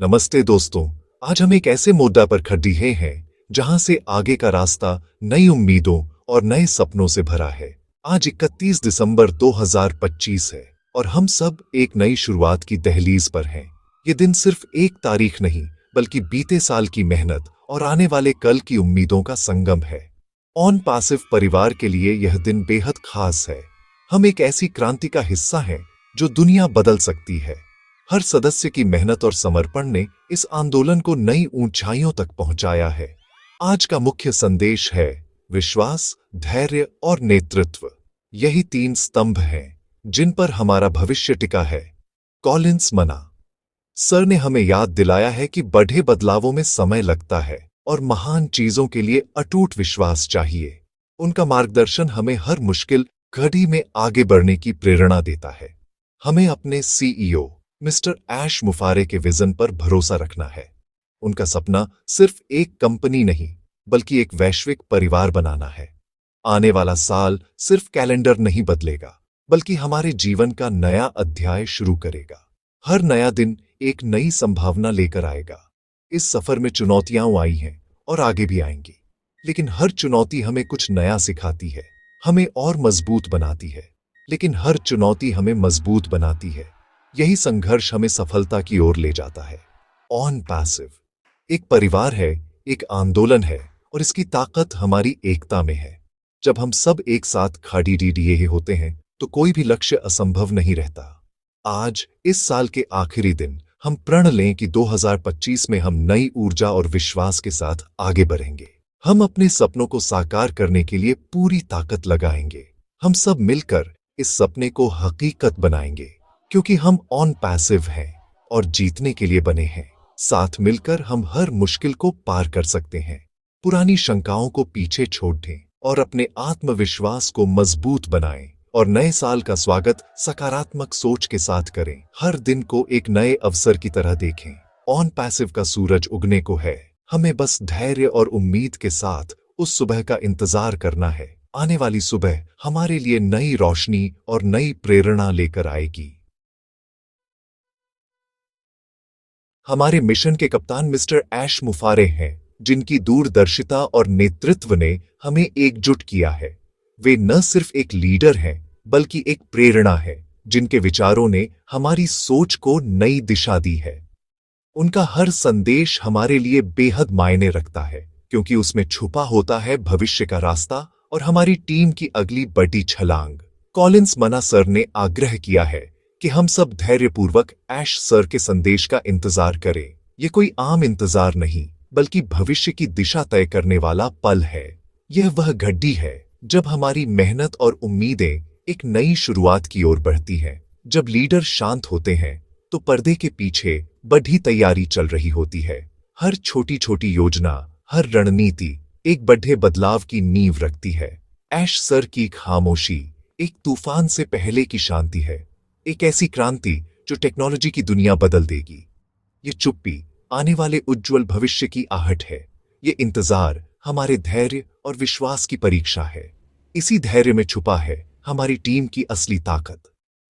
नमस्ते दोस्तों। आज हम एक ऐसे मुद्दा पर खड़े हैं जहां से आगे का रास्ता नई उम्मीदों और नए सपनों से भरा है। आज 31 दिसंबर 2025 है और हम सब एक नई शुरुआत की दहलीज पर हैं। ये दिन सिर्फ एक तारीख नहीं बल्कि बीते साल की मेहनत और आने वाले कल की उम्मीदों का संगम है। ऑन पासिव परिवार के लिए यह दिन बेहद खास है। हम एक ऐसी क्रांति का हिस्सा हैं जो दुनिया बदल सकती है। हर सदस्य की मेहनत और समर्पण ने इस आंदोलन को नई ऊंचाइयों तक पहुंचाया है। आज का मुख्य संदेश है विश्वास, धैर्य और नेतृत्व। यही तीन स्तंभ हैं जिन पर हमारा भविष्य टिका है। कॉलिंस मना सर ने हमें याद दिलाया है कि बड़े बदलावों में समय लगता है और महान चीजों के लिए अटूट विश्वास चाहिए। उनका मार्गदर्शन हमें हर मुश्किल घड़ी में आगे बढ़ने की प्रेरणा देता है। हमें अपने सीईओ मिस्टर ऐश मुफारे के विजन पर भरोसा रखना है। उनका सपना सिर्फ एक कंपनी नहीं बल्कि एक वैश्विक परिवार बनाना है। आने वाला साल सिर्फ कैलेंडर नहीं बदलेगा बल्कि हमारे जीवन का नया अध्याय शुरू करेगा। हर नया दिन एक नई संभावना लेकर आएगा। इस सफर में चुनौतियां आई हैं और आगे भी आएंगी, लेकिन हर चुनौती हमें कुछ नया सिखाती है, हमें और मजबूत बनाती है। लेकिन हर चुनौती हमें मजबूत बनाती है। यही संघर्ष हमें सफलता की ओर ले जाता है। ऑन पैसिव एक परिवार है, एक आंदोलन है और इसकी ताकत हमारी एकता में है। जब हम सब एक साथ खड़ी दिए होते हैं तो कोई भी लक्ष्य असंभव नहीं रहता। आज इस साल के आखिरी दिन हम प्रण लें कि 2025 में हम नई ऊर्जा और विश्वास के साथ आगे बढ़ेंगे। हम अपने सपनों को साकार करने के लिए पूरी ताकत लगाएंगे। हम सब मिलकर इस सपने को हकीकत बनाएंगे, क्योंकि हम ऑन पैसिव हैं और जीतने के लिए बने हैं। साथ मिलकर हम हर मुश्किल को पार कर सकते हैं। पुरानी शंकाओं को पीछे छोड़ दें और अपने आत्मविश्वास को मजबूत बनाएं और नए साल का स्वागत सकारात्मक सोच के साथ करें। हर दिन को एक नए अवसर की तरह देखें। ऑन पैसिव का सूरज उगने को है। हमें बस धैर्य और उम्मीद के साथ उस सुबह का इंतजार करना है। आने वाली सुबह हमारे लिए नई रोशनी और नई प्रेरणा लेकर आएगी। हमारे मिशन के कप्तान मिस्टर ऐश मुफारे हैं, जिनकी दूरदर्शिता और नेतृत्व ने हमें एकजुट किया है। वे न सिर्फ एक लीडर हैं बल्कि एक प्रेरणा है, जिनके विचारों ने हमारी सोच को नई दिशा दी है। उनका हर संदेश हमारे लिए बेहद मायने रखता है, क्योंकि उसमें छुपा होता है भविष्य का रास्ता और हमारी टीम की अगली बड़ी छलांग। कॉलिंस मना सर ने आग्रह किया है कि हम सब धैर्यपूर्वक ऐश सर के संदेश का इंतजार करें। ये कोई आम इंतजार नहीं बल्कि भविष्य की दिशा तय करने वाला पल है। यह वह घड़ी है जब हमारी मेहनत और उम्मीदें एक नई शुरुआत की ओर बढ़ती हैं। जब लीडर शांत होते हैं तो पर्दे के पीछे बड़ी तैयारी चल रही होती है। हर छोटी छोटी योजना, हर रणनीति एक बड़े बदलाव की नींव रखती है। ऐश सर की खामोशी एक तूफान से पहले की शांति है, एक ऐसी क्रांति जो टेक्नोलॉजी की दुनिया बदल देगी। ये चुप्पी आने वाले उज्जवल भविष्य की आहट है। ये इंतजार हमारे धैर्य और विश्वास की परीक्षा है। इसी धैर्य में छुपा है हमारी टीम की असली ताकत।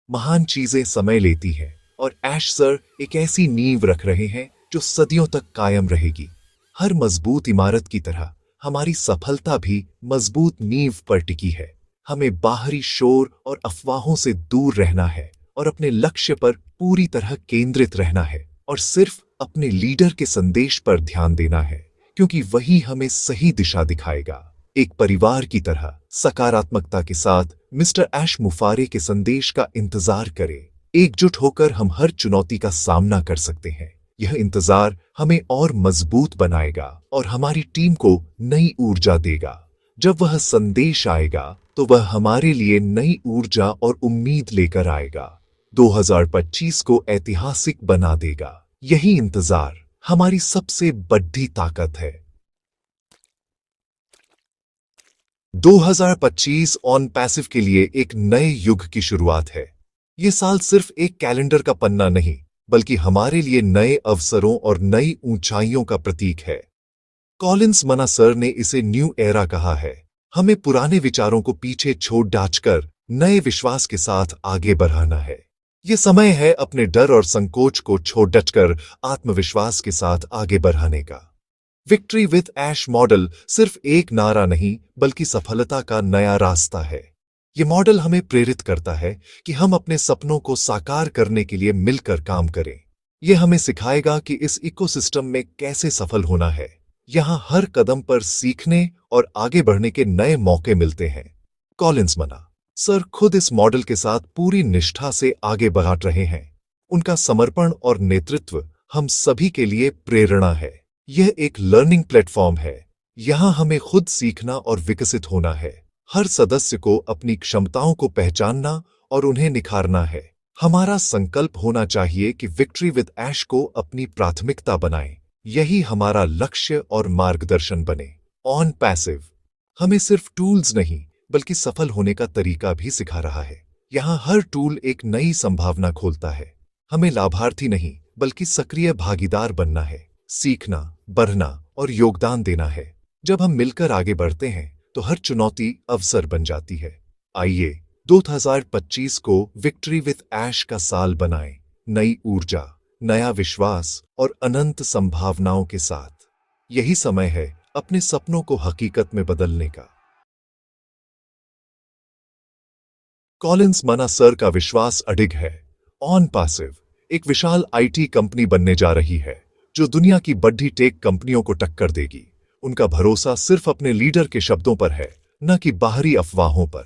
महान चीजें समय लेती हैं और ऐश सर एक ऐसी नींव रख रहे हैं जो सदियों तक कायम रहेगी। हर मजबूत इमारत की तरह हमारी सफलता भी मजबूत नींव पर टिकी है। हमें बाहरी शोर और अफवाहों से दूर रहना है और अपने लक्ष्य पर पूरी तरह केंद्रित रहना है और सिर्फ अपने लीडर के संदेश पर ध्यान देना है, क्योंकि वही हमें सही दिशा दिखाएगा। एक परिवार की तरह सकारात्मकता के साथ मिस्टर ऐश मुफारे के संदेश का इंतजार करें। एकजुट होकर हम हर चुनौती का सामना कर सकते हैं। यह इंतजार हमें और मजबूत बनाएगा और हमारी टीम को नई ऊर्जा देगा। जब वह संदेश आएगा तो वह हमारे लिए नई ऊर्जा और उम्मीद लेकर आएगा। 2025 को ऐतिहासिक बना देगा। यही इंतजार हमारी सबसे बड़ी ताकत है। 2025 ऑन पैसिव के लिए एक नए युग की शुरुआत है। ये साल सिर्फ एक कैलेंडर का पन्ना नहीं बल्कि हमारे लिए नए अवसरों और नई ऊंचाइयों का प्रतीक है। कॉलिंस मना सर ने इसे न्यू एरा कहा है। हमें पुराने विचारों को पीछे छोड़ डाचकर नए विश्वास के साथ आगे बढ़ाना है। ये समय है अपने डर और संकोच को छोड़ डटकर आत्मविश्वास के साथ आगे बढ़ाने का। विक्ट्री विद ऐश मॉडल सिर्फ एक नारा नहीं बल्कि सफलता का नया रास्ता है। ये मॉडल हमें प्रेरित करता है कि हम अपने सपनों को साकार करने के लिए मिलकर काम करें। यह हमें सिखाएगा कि इस इकोसिस्टम में कैसे सफल होना है। यहाँ हर कदम पर सीखने और आगे बढ़ने के नए मौके मिलते हैं। कॉलिंस मना सर खुद इस मॉडल के साथ पूरी निष्ठा से आगे बढ़ रहे हैं। उनका समर्पण और नेतृत्व हम सभी के लिए प्रेरणा है। यह एक लर्निंग प्लेटफॉर्म है। यहाँ हमें खुद सीखना और विकसित होना है। हर सदस्य को अपनी क्षमताओं को पहचानना और उन्हें निखारना है। हमारा संकल्प होना चाहिए कि विक्ट्री विद ऐश को अपनी प्राथमिकता बनाएं। यही हमारा लक्ष्य और मार्गदर्शन बने। ऑन पैसिव हमें सिर्फ टूल्स नहीं बल्कि सफल होने का तरीका भी सिखा रहा है। यहाँ हर टूल एक नई संभावना खोलता है। हमें लाभार्थी नहीं बल्कि सक्रिय भागीदार बनना है, सीखना, बढ़ना और योगदान देना है। जब हम मिलकर आगे बढ़ते हैं तो हर चुनौती अवसर बन जाती है। आइए 2025 को विक्ट्री विद ऐश का साल बनाएं, नई ऊर्जा, नया विश्वास और अनंत संभावनाओं के साथ। यही समय है अपने सपनों को हकीकत में बदलने का। कॉलिंस मना सर का विश्वास अडिग है। ऑन पैसिव एक विशाल आईटी कंपनी बनने जा रही है जो दुनिया की बड़ी टेक कंपनियों को टक्कर देगी। उनका भरोसा सिर्फ अपने लीडर के शब्दों पर है, न कि बाहरी अफवाहों पर।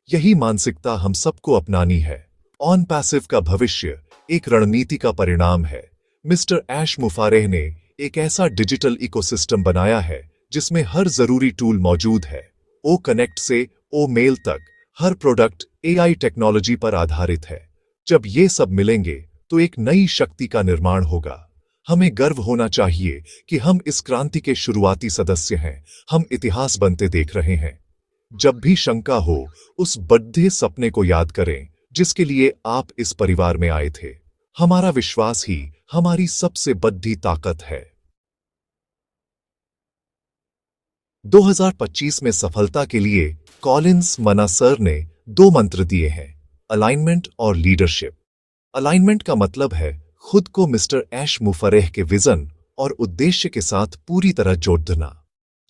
यही मानसिकता हम सबको अपनानी है। ऑन पैसिव का भविष्य एक रणनीति का परिणाम है। मिस्टर ऐश मुफारेह ने एक ऐसा डिजिटल इकोसिस्टम बनाया है जिसमें हर जरूरी टूल मौजूद है। ओ कनेक्ट से ओ मेल तक हर प्रोडक्ट एआई टेक्नोलॉजी पर आधारित है। जब ये सब मिलेंगे तो एक नई शक्ति का निर्माण होगा। हमें गर्व होना चाहिए कि हम इस क्रांति के शुरुआती सदस्य हैं। हम इतिहास बनते देख रहे हैं। जब भी शंका हो, उस बड़े सपने को याद करें जिसके लिए आप इस परिवार में आए थे। हमारा विश्वास ही हमारी सबसे बड़ी ताकत है। 2025 में सफलता के लिए कॉलिंस मना सर ने 2 मंत्र दिए हैं, अलाइनमेंट और लीडरशिप। अलाइनमेंट का मतलब है खुद को मिस्टर ऐश मुफरेह के विजन और उद्देश्य के साथ पूरी तरह जोड़ना।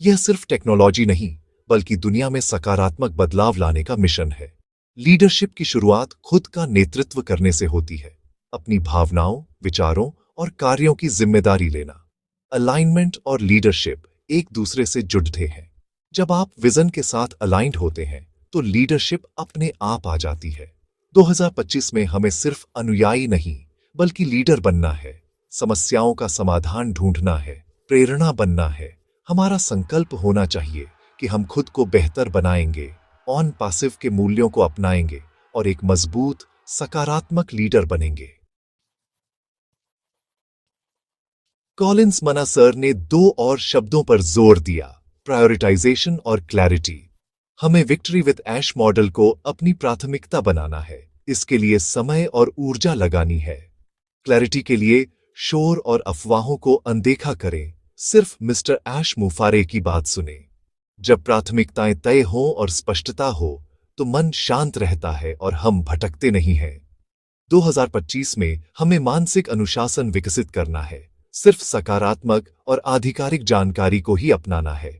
यह सिर्फ टेक्नोलॉजी नहीं बल्कि दुनिया में सकारात्मक बदलाव लाने का मिशन है। लीडरशिप की शुरुआत खुद का नेतृत्व करने से होती है, अपनी भावनाओं, विचारों और कार्यों की जिम्मेदारी लेना। अलाइनमेंट और लीडरशिप एक दूसरे से जुड़ते हैं। जब आप विजन के साथ अलाइंड होते हैं तो लीडरशिप अपने आप आ जाती है। 2025 में हमें सिर्फ अनुयायी नहीं बल्कि लीडर बनना है। समस्याओं का समाधान ढूंढना है, प्रेरणा बनना है। हमारा संकल्प होना चाहिए कि हम खुद को बेहतर बनाएंगे, ऑन पैसिव के मूल्यों को अपनाएंगे और एक मजबूत, सकारात्मक लीडर बनेंगे। कॉलिंस मना सर ने 2 और शब्दों पर जोर दिया, प्रायोरिटाइजेशन और क्लैरिटी। हमें विक्ट्री विद ऐश मॉडल को अपनी प्राथमिकता बनाना है। इसके लिए समय और ऊर्जा लगानी है। क्लैरिटी के लिए शोर और अफवाहों को अनदेखा करें, सिर्फ मिस्टर ऐश मुफारे की बात सुने। जब प्राथमिकताएं तय हों और स्पष्टता हो तो मन शांत रहता है और हम भटकते नहीं हैं। 2025 में हमें मानसिक अनुशासन विकसित करना है, सिर्फ सकारात्मक और आधिकारिक जानकारी को ही अपनाना है।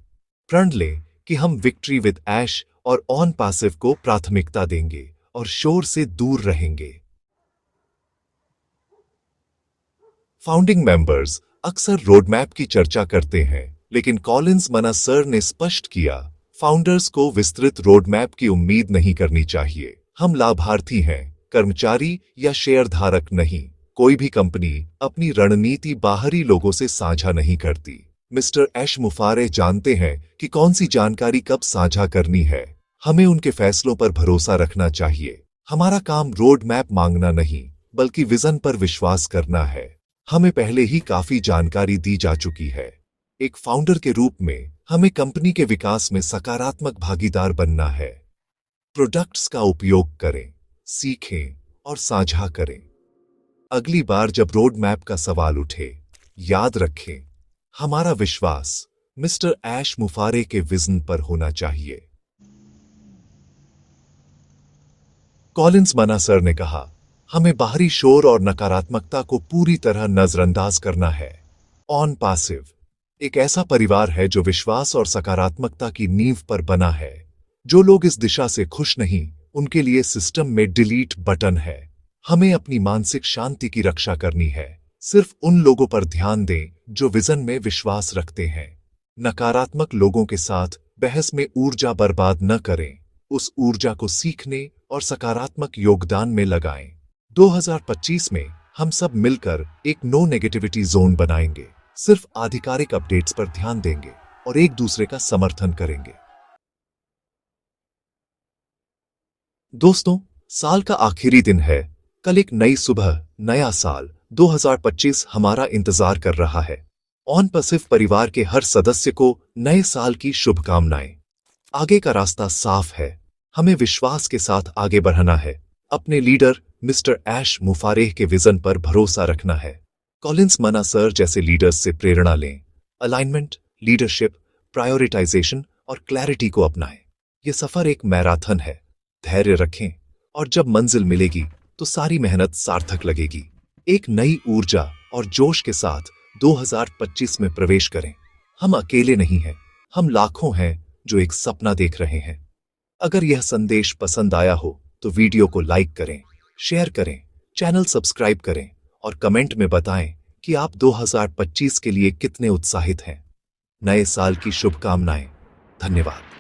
प्रण लें कि हम विक्ट्री विद ऐश और ऑन पैसिव को प्राथमिकता देंगे और शोर से दूर रहेंगे। फाउंडिंग मेंबर्स अक्सर रोडमैप की चर्चा करते हैं, लेकिन कॉलिंस मना सर ने स्पष्ट किया, फाउंडर्स को विस्तृत रोडमैप की उम्मीद नहीं करनी चाहिए। हम लाभार्थी हैं, कर्मचारी या शेयरधारक नहीं। कोई भी कंपनी अपनी रणनीति बाहरी लोगों से साझा नहीं करती। मिस्टर ऐश मुफारे जानते हैं कि कौन सी जानकारी कब साझा करनी है। हमें उनके फैसलों पर भरोसा रखना चाहिए। हमारा काम रोड मैप मांगना नहीं बल्कि विजन पर विश्वास करना है। हमें पहले ही काफी जानकारी दी जा चुकी है। एक फाउंडर के रूप में हमें कंपनी के विकास में सकारात्मक भागीदार बनना है। प्रोडक्ट्स का उपयोग करें, सीखें और साझा करें। अगली बार जब रोड मैप का सवाल उठे, याद रखें, हमारा विश्वास मिस्टर ऐश मुफारे के विजन पर होना चाहिए। कॉलिंस मना सर ने कहा, हमें बाहरी शोर और नकारात्मकता को पूरी तरह नजरअंदाज करना है। ऑन पासिव एक ऐसा परिवार है जो विश्वास और सकारात्मकता की नींव पर बना है। जो लोग इस दिशा से खुश नहीं, उनके लिए सिस्टम में डिलीट बटन है। हमें अपनी मानसिक शांति की रक्षा करनी है। सिर्फ उन लोगों पर ध्यान दें जो विजन में विश्वास रखते हैं। नकारात्मक लोगों के साथ बहस में ऊर्जा बर्बाद न करें। उस ऊर्जा को सीखने और सकारात्मक योगदान में लगाएं। 2025 में हम सब मिलकर एक नो नेगेटिविटी जोन बनाएंगे। सिर्फ आधिकारिक अपडेट्स पर ध्यान देंगे और एक दूसरे का समर्थन करेंगे। दोस्तों, साल का आखिरी दिन है। कल एक नई सुबह, नया साल 2025 हमारा इंतजार कर रहा है। ऑन पैसिव परिवार के हर सदस्य को नए साल की शुभकामनाएं। आगे का रास्ता साफ है। हमें विश्वास के साथ आगे बढ़ना है। अपने लीडर मिस्टर ऐश मुफारेह के विजन पर भरोसा रखना है। कॉलिंस मना सर जैसे लीडर्स से प्रेरणा लें। अलाइनमेंट, लीडरशिप, प्रायोरिटाइजेशन और क्लैरिटी को अपनाएं। यह सफर एक मैराथन है। धैर्य रखें और जब मंजिल मिलेगी तो सारी मेहनत सार्थक लगेगी। एक नई ऊर्जा और जोश के साथ 2025 में प्रवेश करें। हम अकेले नहीं हैं, हम लाखों हैं जो एक सपना देख रहे हैं। अगर यह संदेश पसंद आया हो तो वीडियो को लाइक करें, शेयर करें, चैनल सब्सक्राइब करें और कमेंट में बताएं कि आप 2025 के लिए कितने उत्साहित हैं। नए साल की शुभकामनाएं। धन्यवाद।